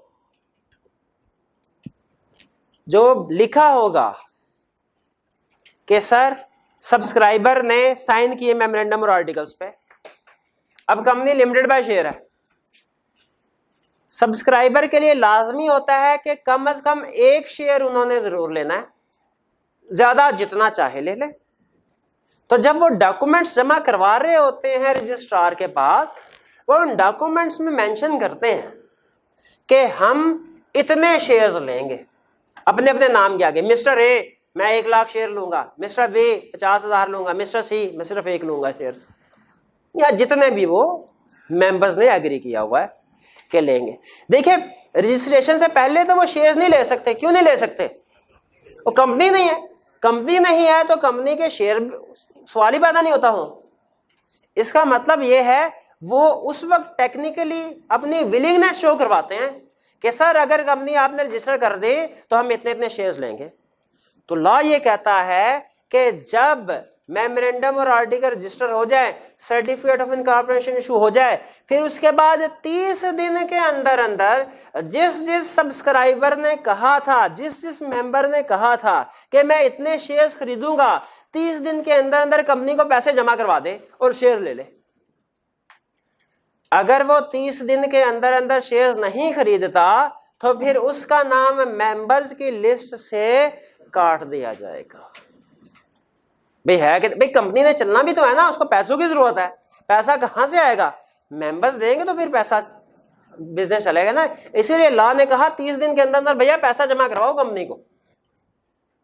जो लिखा होगा कि सर सब्सक्राइबर ने साइन किए मेमोरेंडम और आर्टिकल्स पे, अब कंपनी लिमिटेड बाय शेयर है, सब्सक्राइबर के लिए लाजमी होता है कि कम से कम 1 शेयर उन्होंने जरूर लेना है, ज्यादा जितना चाहे ले ले। तो जब वो डॉक्यूमेंट्स जमा करवा रहे होते हैं रजिस्ट्रार के पास, वो उन डॉक्यूमेंट्स में मेंशन करते हैं कि हम इतने शेयर्स लेंगे, अपने अपने नाम के आगे। मिस्टर ए मैं 1 लाख शेयर लूंगा, मिस्टर बी 50,000 लूंगा, मिस्टर सी मैं सिर्फ 1 लूंगा शेयर, या जितने भी वो मेंबर्स ने एग्री किया हुआ है के लेंगे। देखिए रजिस्ट्रेशन से पहले तो वो शेयर्स नहीं ले सकते। क्यों नहीं ले सकते, वो कंपनी नहीं है, कंपनी नहीं है तो कंपनी के शेयर सवाल ही पैदा नहीं होता हो। इसका मतलब ये है वो उस वक्त टेक्निकली अपनी विलिंगनेस शो करवाते हैं कि सर अगर कंपनी आपने रजिस्टर कर दी तो हम इतने इतने शेयर्स लेंगे। तो लॉ ये कहता है कि जब मेमोरेंडम और आर्टिकल रजिस्टर हो जाए, सर्टिफिकेट ऑफ इनकॉर्पोरेशन इशू हो जाए, फिर उसके बाद 30 दिन के अंदर अंदर जिस जिस सब्सक्राइबर ने कहा था, जिस जिस मेंबर ने कहा था कि मैं इतने शेयर्स खरीदूंगा, 30 दिन के अंदर अंदर कंपनी को पैसे जमा करवा दे और शेयर ले ले। अगर वो 30 दिन के अंदर अंदर शेयर्स नहीं खरीदता तो फिर उसका नाम मेंबर्स की लिस्ट से काट दिया जाएगा। भाई है कि भाई कंपनी ने चलना भी तो है ना, उसको पैसों की जरूरत है, पैसा कहां से आएगा, मेंबर्स देंगे तो फिर पैसा बिजनेस चलेगा ना। इसीलिए लॉ ने कहा 30 दिन के अंदर अंदर भैया पैसा जमा करवाओ कंपनी को,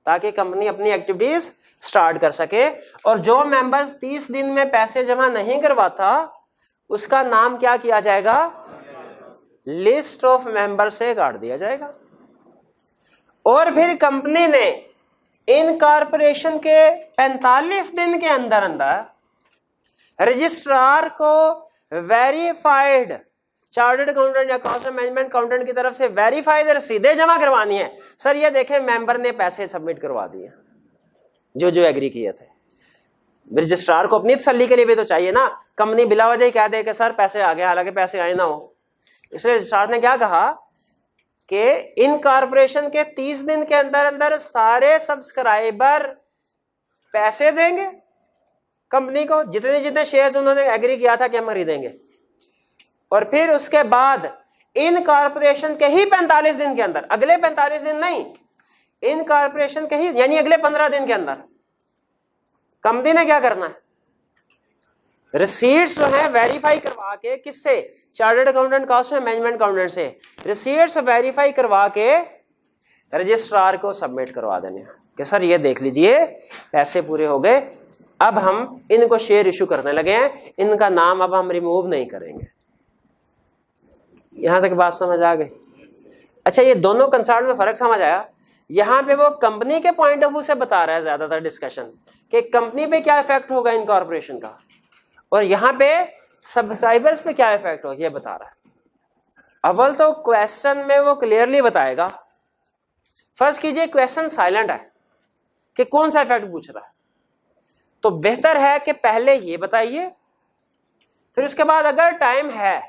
ताकि कंपनी अपनी एक्टिविटीज स्टार्ट कर सके। और जो मेंबर्स 30 दिन में पैसे जमा नहीं करवाता उसका नाम क्या किया जाएगा, लिस्ट ऑफ मेंबर से काट दिया जाएगा। और फिर कंपनी ने इनकॉर्पोरेशन के 45 दिन के अंदर अंदर रजिस्ट्रार को वेरीफाइड चार्टर्ड अकाउंटेंट या कॉस्ट मैनेजमेंट अकाउंटेंट की तरफ से वेरीफाइड रसीदें जमा करवानी है। सर ये देखें मेंबर ने पैसे सबमिट करवा दिए जो जो एग्री किए थे। रजिस्ट्रार को अपनी तसल्ली के लिए भी तो चाहिए ना, कंपनी बिला वजह ही कह दे कि सर पैसे आ गए हालांकि पैसे आए ना हो। इसलिए रजिस्ट्रार ने क्या कहा कि इनकॉर्पोरेशन के 30 दिन के अंदर अंदर सारे सब्सक्राइबर पैसे देंगे कंपनी को, जितने जितने शेयर्स उन्होंने एग्री किया था कि हम खरीदेंगे। और फिर उसके बाद इनकॉर्पोरेशन के ही 45 दिन के अंदर, अगले 45 दिन नहीं, इनकॉर्पोरेशन के ही यानी अगले 15 दिन के अंदर कंपनी ने क्या करना है, रिसीट्स जो है वेरीफाई करवा के, किससे, chartered accountant cost management accountant से रिसीट्स वेरीफाई करवा के रजिस्ट्रार को सबमिट करवा देने कि सर ये देख लीजिए पैसे पूरे हो गए, अब हम इनको शेयर इशू करने लगे हैं, इनका नाम अब हम रिमूव नहीं करेंगे। यहां तक बात समझ आ गई? अच्छा, ये दोनों कंसेप्ट में फर्क समझ आया? यहां पे वो कंपनी के पॉइंट ऑफ व्यू से बता रहा है ज्यादातर डिस्कशन कि कंपनी पे क्या इफेक्ट होगा इनकॉर्पोरेशन का, और यहां पे सब्सक्राइबर्स पे क्या इफेक्ट होगा ये बता रहा है। अव्वल तो क्वेश्चन में वो क्लियरली बताएगा। फर्स्ट कीजिए क्वेश्चन साइलेंट है कि कौन सा इफेक्ट पूछ रहा है, तो बेहतर है कि पहले ये बताइए, फिर उसके बाद अगर टाइम है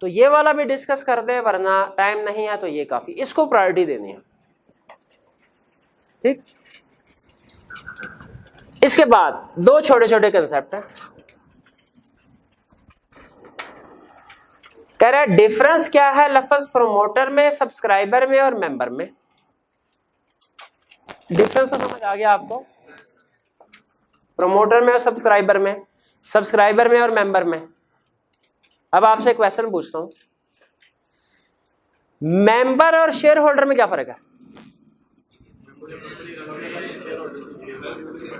तो ये वाला भी डिस्कस कर दे, वरना टाइम नहीं है तो ये काफी, इसको प्रायोरिटी देनी है। ठीक, इसके बाद दो छोटे छोटे कंसेप्ट हैं। कह रहा है डिफरेंस क्या है लफ्ज प्रोमोटर में, सब्सक्राइबर में और मेंबर में। डिफरेंस तो समझ आ गया आपको, प्रोमोटर में और सब्सक्राइबर में, सब्सक्राइबर में और मेंबर में। अब आपसे क्वेश्चन पूछता हूं, मेंबर और शेयर होल्डर में क्या फर्क है?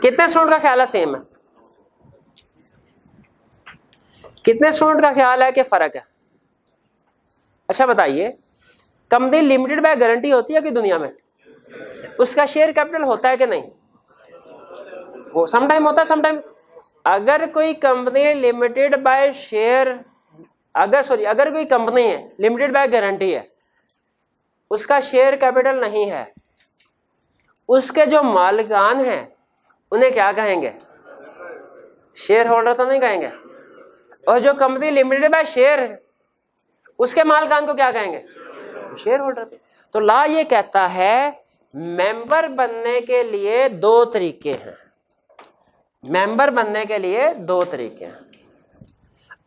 कितने स्टूडेंट का ख्याल है सेम है? कितने स्टूडेंट का ख्याल है कि फर्क है? अच्छा बताइए, कंपनी लिमिटेड बाय गारंटी होती है कि दुनिया में उसका शेयर कैपिटल होता है कि नहीं? वो समटाइम होता है, समटाइम। अगर कोई कंपनी लिमिटेड बाय शेयर, अगर कोई कंपनी है लिमिटेड बाय गारंटी है, उसका शेयर कैपिटल नहीं है, उसके जो मालिकान हैं उन्हें क्या कहेंगे? शेयर होल्डर तो नहीं कहेंगे। और जो कंपनी लिमिटेड बाय शेयर है उसके मालिकान को क्या कहेंगे? Share holder. तो लॉ ये कहता है मेंबर बनने के लिए दो तरीके हैं, मेंबर बनने के लिए दो तरीके हैं।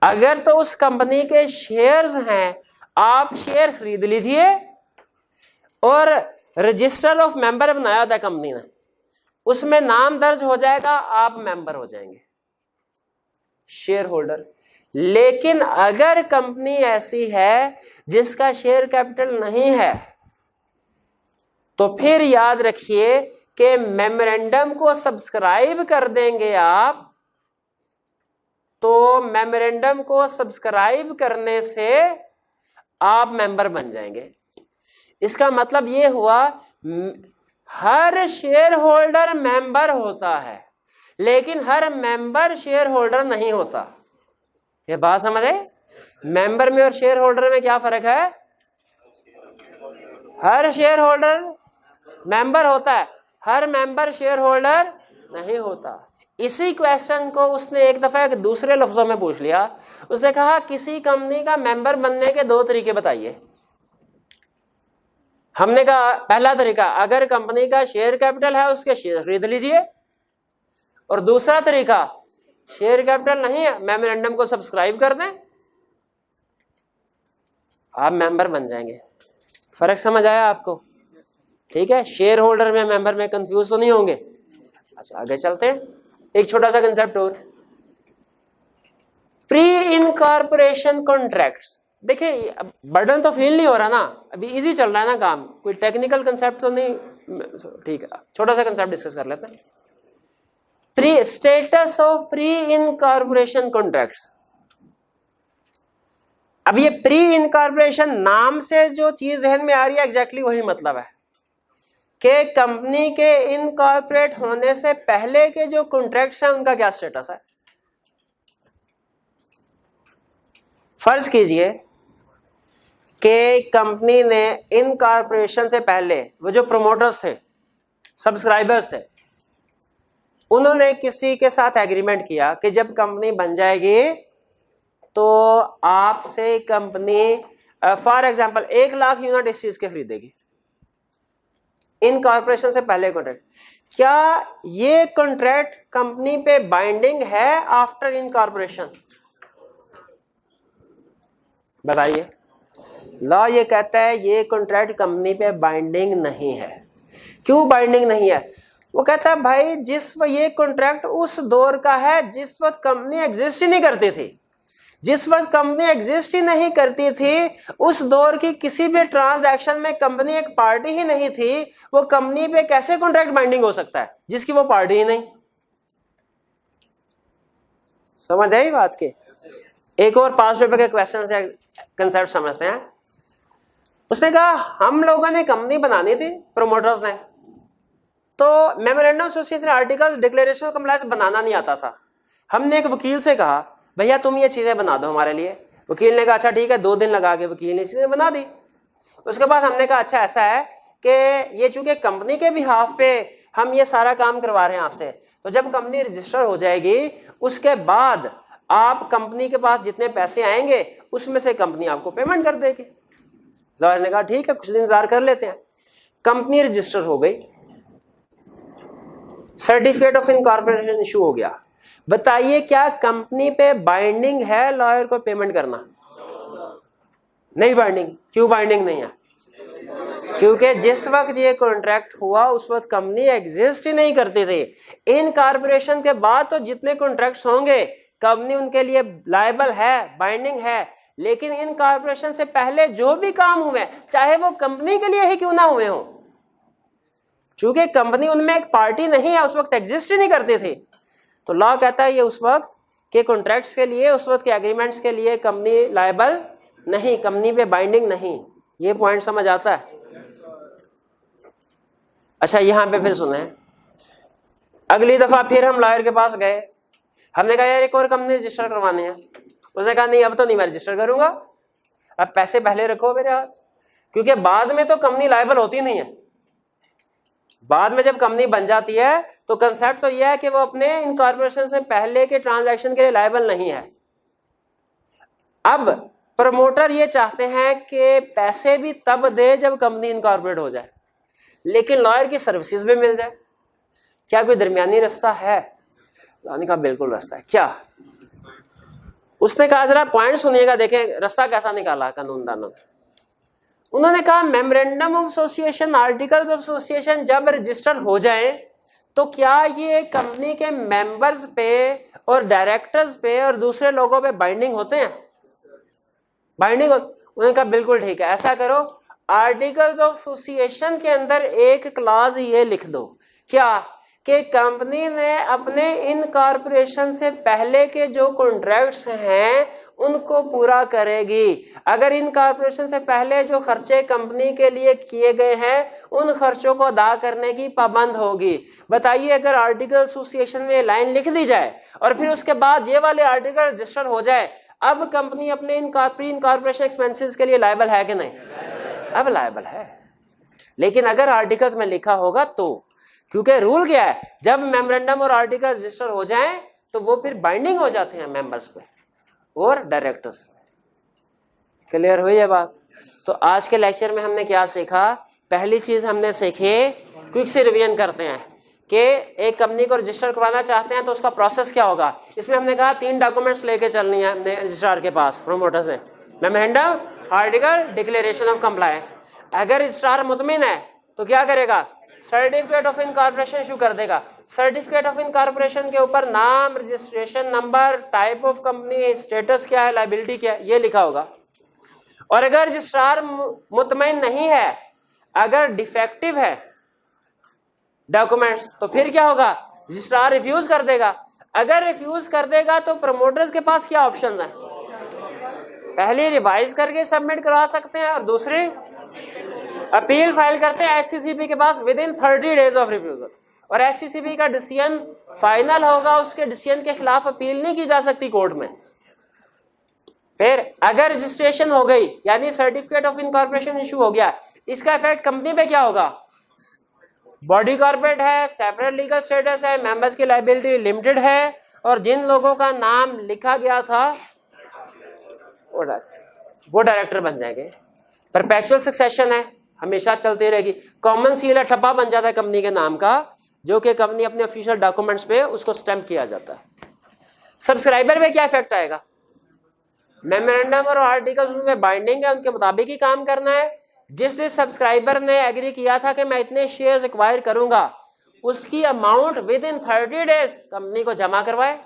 अगर तो उस कंपनी के शेयर्स हैं, आप शेयर खरीद लीजिए और रजिस्टर ऑफ मेंबर बनाया होता है कंपनी ने, उसमें नाम दर्ज हो जाएगा, आप मेंबर हो जाएंगे, शेयर होल्डर। लेकिन अगर कंपनी ऐसी है जिसका शेयर कैपिटल नहीं है, तो फिर याद रखिए कि मेमोरेंडम को सब्सक्राइब कर देंगे आप, तो मेमोरेंडम को सब्सक्राइब करने से आप मेंबर बन जाएंगे। इसका मतलब ये हुआ हर शेयर होल्डर मेंबर होता है, लेकिन हर मेंबर शेयर होल्डर नहीं होता। ये बात समझ आए? मेंबर में और शेयर होल्डर में क्या फर्क है? हर शेयर होल्डर मेंबर होता है, हर मेंबर शेयर होल्डर नहीं होता। इसी क्वेश्चन को उसने एक दफा एक दूसरे लफ्जों में पूछ लिया। उसने कहा किसी कंपनी का मेंबर बनने के 2 तरीके बताइए। हमने कहा पहला तरीका, अगर कंपनी का शेयर कैपिटल है उसके शेयर खरीद लीजिए, और दूसरा तरीका, शेयर कैपिटल नहीं है, मेमोरेंडम को सब्सक्राइब कर दें, आप मेंबर बन जाएंगे। फर्क समझ आया आपको? ठीक है, शेयर होल्डर में मेंबर में कंफ्यूज तो नहीं होंगे। अच्छा आगे चलते हैं, एक छोटा सा कंसेप्ट और, प्री इनकॉर्पोरेशन कॉन्ट्रैक्ट्स। देखिए बर्डन तो फील नहीं हो रहा ना, अभी इजी चल रहा है ना काम, कोई टेक्निकल कंसेप्ट तो नहीं। ठीक है, छोटा सा कंसेप्ट डिस्कस कर लेते हैं। Pre status of pre incorporation contracts. अब ये प्री इनकॉर्पोरेशन नाम से जो चीज जहन में आ रही है एग्जैक्टली वही मतलब है कि कंपनी के इनकॉर्पोरेट होने से पहले के जो कॉन्ट्रैक्ट्स हैं उनका क्या स्टेटस है। फर्ज कीजिए कि कंपनी ने इनकॉर्पोरेशन से पहले वो जो प्रोमोटर्स थे, सब्सक्राइबर्स थे, उन्होंने किसी के साथ एग्रीमेंट किया कि जब कंपनी बन जाएगी तो आपसे company for example 1 lakh unit इस चीज के खरीदेगी। इनकॉर्पोरेशन से पहले कॉन्ट्रैक्ट, क्या ये कॉन्ट्रैक्ट कंपनी पे बाइंडिंग है आफ्टर इनकॉर्पोरेशन? बताइए। लॉ ये कहता है ये कॉन्ट्रैक्ट कंपनी पे बाइंडिंग नहीं है। क्यों बाइंडिंग नहीं है? वो कहता है भाई जिस ये कॉन्ट्रैक्ट उस दौर का है जिस वक्त कंपनी एग्जिस्ट ही नहीं करती थी। जिस वक्त कंपनी एग्जिस्ट ही नहीं करती थी उस दौर की किसी भी ट्रांजैक्शन में कंपनी एक पार्टी ही नहीं थी, वो कंपनी पे कैसे कॉन्ट्रैक्ट बाइंडिंग हो सकता है जिसकी वो पार्टी ही नहीं? समझ आई बात के? एक और 5 रुपए के क्वेश्चन से कंसेप्ट समझते हैं। उसने कहा हम लोगों ने कंपनी बनानी थी, प्रोमोटर्स ने, तो memorandum association articles declaration compliance बनाना नहीं आता था। हमने एक वकील से कहा भैया तुम ये चीजें बना दो हमारे लिए। वकील ने कहा अच्छा ठीक है, 2 दिन लगा के वकील ने चीजें बना दी। उसके बाद हमने कहा अच्छा ऐसा है कि ये चूंकि कंपनी के बिहाफ पे हम ये सारा काम करवा रहे हैं आपसे, तो जब कंपनी रजिस्टर हो जाएगी उसके बाद आप कंपनी के पास जितने पैसे आएंगे उसमें से कंपनी आपको पेमेंट कर देगी। लॉयर ने कहा ठीक है कुछ दिन इंतजार कर लेते हैं। कंपनी रजिस्टर हो गई, सर्टिफिकेट ऑफ इनकॉर्पोरेशन इशू हो गया। बताइए क्या कंपनी पे बाइंडिंग है लॉयर को पेमेंट करना? नहीं बाइंडिंग। क्यों बाइंडिंग नहीं है? क्योंकि जिस वक्त ये कॉन्ट्रैक्ट हुआ उस वक्त कंपनी एग्जिस्ट ही नहीं करती थी। इनकॉर्पोरेशन के बाद तो जितने कॉन्ट्रैक्ट्स होंगे कंपनी उनके लिए लायबल है, बाइंडिंग है, लेकिन इनकॉर्पोरेशन से पहले जो भी काम हुए चाहे वो कंपनी के लिए ही क्यों ना हुए हो, चूंकि कंपनी उनमें एक पार्टी नहीं है, उस वक्त एग्जिस्ट ही नहीं करती थी, तो लॉ कहता है ये उस वक्त के कॉन्ट्रैक्ट्स के लिए, उस वक्त के एग्रीमेंट्स के लिए कंपनी लायबल नहीं, कंपनी पे बाइंडिंग नहीं। ये पॉइंट समझ आता है? अच्छा यहां पे फिर सुने, अगली दफा फिर हम लॉयर के पास गए, हमने कहा यार एक और कंपनी रजिस्टर करवाने हैं। उसने कहा नहीं अब तो नहीं मैं रजिस्टर करूंगा, अब पैसे पहले रखो मेरे हाथ, क्योंकि बाद में तो कंपनी लायबल होती नहीं है। बाद में जब कंपनी बन जाती है तो कंसेप्ट तो यह है कि वो अपने इनकॉर्पोरेशन से पहले के ट्रांजैक्शन के लिए लायबल नहीं है। अब प्रमोटर ये चाहते हैं कि पैसे भी तब दे जब कंपनी इनकॉर्पोरेट हो जाए, लेकिन लॉयर की सर्विसेज भी मिल जाए। क्या कोई दरमियानी रास्ता है? लॉयर का बिल्कुल रास्ता है। क्या? उसने कहा जरा पॉइंट सुनिएगा, देखें रास्ता कैसा निकाला कानूनदानों ने। उन्होंने कहा memorandum of association, articles of association जब रजिस्टर हो जाए तो क्या ये कंपनी के मेंबर्स पे और डायरेक्टर्स पे और दूसरे लोगों पे बाइंडिंग होते हैं? बाइंडिंग उन्होंने कहा बिल्कुल ठीक है, ऐसा करो आर्टिकल्स ऑफ एसोसिएशन के अंदर एक क्लॉज ये लिख दो, क्या कि कंपनी ने अपने इनकॉर्पोरेशन से पहले के जो कॉन्ट्रैक्ट्स हैं उनको पूरा करेगी। अगर इनकॉर्पोरेशन से पहले जो खर्चे कंपनी के लिए किए गए हैं उन खर्चों को अदा करने की पाबंद होगी। बताइए, अगर आर्टिकल एसोसिएशन में लाइन लिख दी जाए और फिर उसके बाद ये वाले आर्टिकल रजिस्टर हो जाए, अब कंपनी अपने इनकॉर्पोरेशन एक्सपेंसेस के लिए लायबल है कि नहीं? अब लायबल है। लेकिन अगर आर्टिकल्स में लिखा होगा तो, क्योंकि रूल क्या है, जब मेमोरेंडम और आर्टिकल रजिस्टर हो जाएं तो वो फिर बाइंडिंग हो जाते हैं मेंबर्स पे और डायरेक्टर्स पे। क्लियर हुई ये बात? तो आज के लेक्चर में हमने क्या सीखा? पहली चीज हमने सीखी, क्विक से रिवीजन करते हैं कि एक कंपनी को रजिस्टर करवाना चाहते हैं तो उसका प्रोसेस क्या होगा। इसमें हमने कहा 3 डॉक्यूमेंट्स लेके चलनी है हमने रजिस्ट्रार के पास, प्रमोटर से, memorandum, article, declaration of compliance. अगर रजिस्ट्रार मुतमिन है तो क्या करेगा? सर्टिफिकेट ऑफ इनकॉर्पोरेशन इशू कर देगा। सर्टिफिकेट ऑफ इनकॉर्पोरेशन के ऊपर नाम, registration number, type of company, status क्या है, लायबिलिटी क्या है, ये लिखा होगा। और अगर रजिस्ट्रार मुतमिन नहीं है, अगर डिफेक्टिव है डॉक्यूमेंट्स, तो फिर क्या होगा? रजिस्ट्रार रिफ्यूज कर देगा। अगर रिफ्यूज कर देगा तो प्रमोटर्स के पास क्या ऑप्शंस हैं? पहले रिवाइज करके सबमिट करवा सकते हैं और दूसरी अपील फाइल करते हैं एससीसीबी के पास within 30 days of refusal. और एससीसीबी का डिसीजन फाइनल होगा, उसके डिसीजन के खिलाफ अपील नहीं की जा सकती कोर्ट में। फिर अगर रजिस्ट्रेशन हो गई यानी सर्टिफिकेट ऑफ इनकॉर्पोरेशन इशू हो गया, इसका इफेक्ट कंपनी पे क्या होगा? बॉडी कॉर्पोरेट है, सेपरेट लीगल स्टेटस है, मेंबर्स की लायबिलिटी लिमिटेड है, और जिन लोगों का नाम लिखा गया था वो डायरेक्टर बन जाएंगे। परपेचुअल सक्सेशन है, हमेशा चलती रहेगी। कॉमन सील है, ठप्पा बन जाता है कंपनी के नाम का, जो कि कंपनी अपने ऑफिशियल डॉक्यूमेंट्स पे उसको स्टैंप किया जाता है। सब्सक्राइबर पे क्या इफेक्ट आएगा? मेमोरेंडम और आर्टिकल्स उनमें बाइंडिंग है, उनके मुताबिक ही काम करना है। जिस सब्सक्राइबर ने एग्री किया था कि मैं इतने शेयर्स एक्वायर करूंगा, उसकी amount with in 30 days company को जमा करवाए,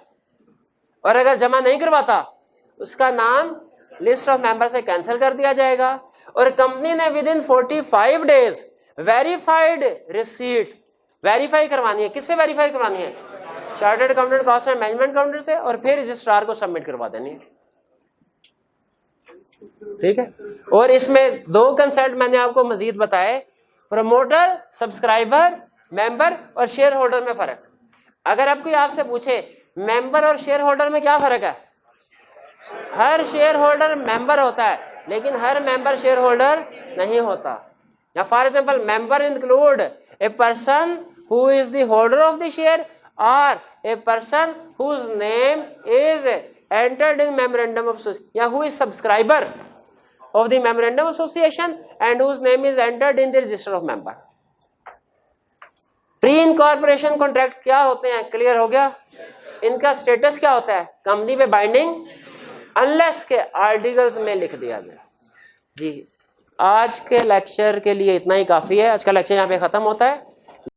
और अगर जमा नहीं करवाता उसका नाम लिस्ट ऑफ मेंबर से कैंसिल कर दिया जाएगा। और कंपनी ने with in 45 days verified receipt verify करवानी है। किससे वेरीफाई करवानी है? Chartered accountant, cost and management counter से, और फिर रजिस्ट्रार को सबमिट करवा देनी है। ठीक है। और इसमें 2 कंसेप्ट मैंने आपको मजीद बताए, प्रमोटर, सब्सक्राइबर, मेंबर और शेयर होल्डर में फर्क। अगर अब कोई आपसे पूछे मेंबर और शेयर होल्डर में क्या फर्क है? हर शेयर होल्डर मेंबर होता है लेकिन हर मेंबर शेयर होल्डर नहीं होता। या for example, member include a person who is the holder of the share और a person whose name is entered in memorandum of association, या who is subscriber of the memorandum of association and whose name is entered in the register of member. Pre incorporation contract क्या होते हैं? Clear हो गया? इनका status क्या होता है? कंपनी पे बाइंडिंग अनलेस के आर्टिकल्स में लिख दिया जाए। जी, आज के लेक्चर के लिए इतना ही काफी है। आज का लेक्चर यहाँ पे खत्म होता है।